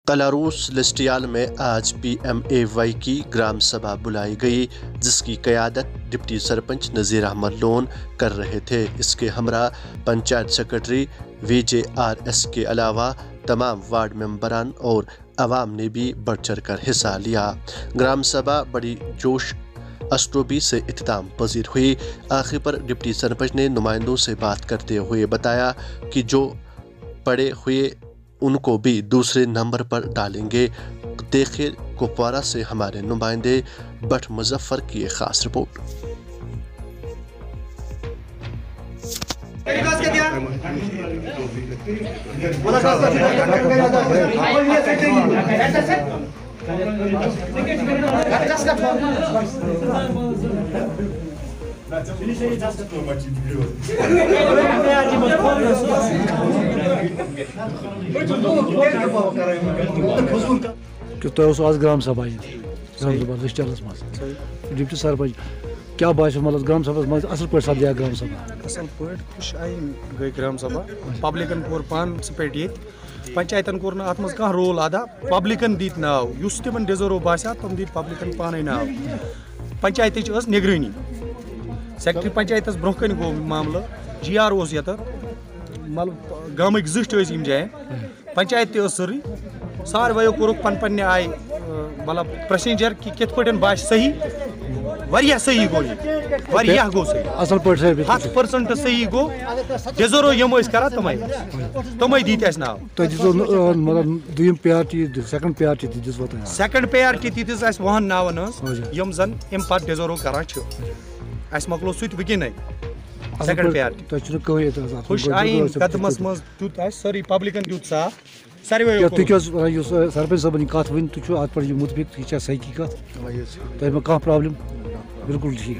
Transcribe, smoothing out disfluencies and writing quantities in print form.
कलारूस लिस्टियाल में आज PMAY की ग्राम सभा बुलाई गई, जिसकी क़यादत डिप्टी सरपंच नज़ीर अहमद लोन कर रहे थे। इसके हमरा पंचायत सेक्रेटरी VJRS के अलावा तमाम वार्ड मेंबरान और अवाम ने भी बढ़ चढ़ कर हिस्सा लिया। ग्राम सभा बड़ी जोश अस्टोबी से इख्तिताम पजीर हुई। आखिर पर डिप्टी सरपंच ने नुमाइंदों से बात करते हुए बताया कि जो पड़े हुए उनको भी दूसरे नंबर पर डालेंगे। देखिए कुपवारा से हमारे नुमाइंदे भट्ट मुजफ्फर की एक खास रिपोर्ट। तो आज ग्राम सभा लिस्टियालस मज डिप्टी सरपंच क्या बात मतलब ग्राम सभा मज असल पे सपदिया ग्राम सभा असल पे खुश आई गई ग्राम सभा पब्लिकन कोर पान सपेट ये पंचायतन कोर ना मज कह रोल अदा पब्लिकन दीत नाव युस तिमन डिजर्व बासा तम दीत पब्लिकन पाने नाव पंचायत निगरानी सेक्रेटरी पंचायत ब्रोह गो मामल GR ये मतलब गामिक जिस्ट जाए पंचायत सरी सारवो कोरुक पन आय मतलब प्रोसीजर कि कित पे बास सही वारिया सही गो वारिया गो सही असल पे 100% सही गो डिजर्व यम करा तमै दीत नाव तो मतलब दुयम priority second priority second priority दीत वहन नावन यम जन अम पत डिजर्व करा मकलो सुत वकिन सेकंड प्रायोरिटी खुश आइन कदमस मज तुत सारी पब्लिकन तुत साफ सारे सरपंच सबन कत वन तुत मुतफिक सही कत तो कह प्रॉब्लम बिल्कुल ठीक।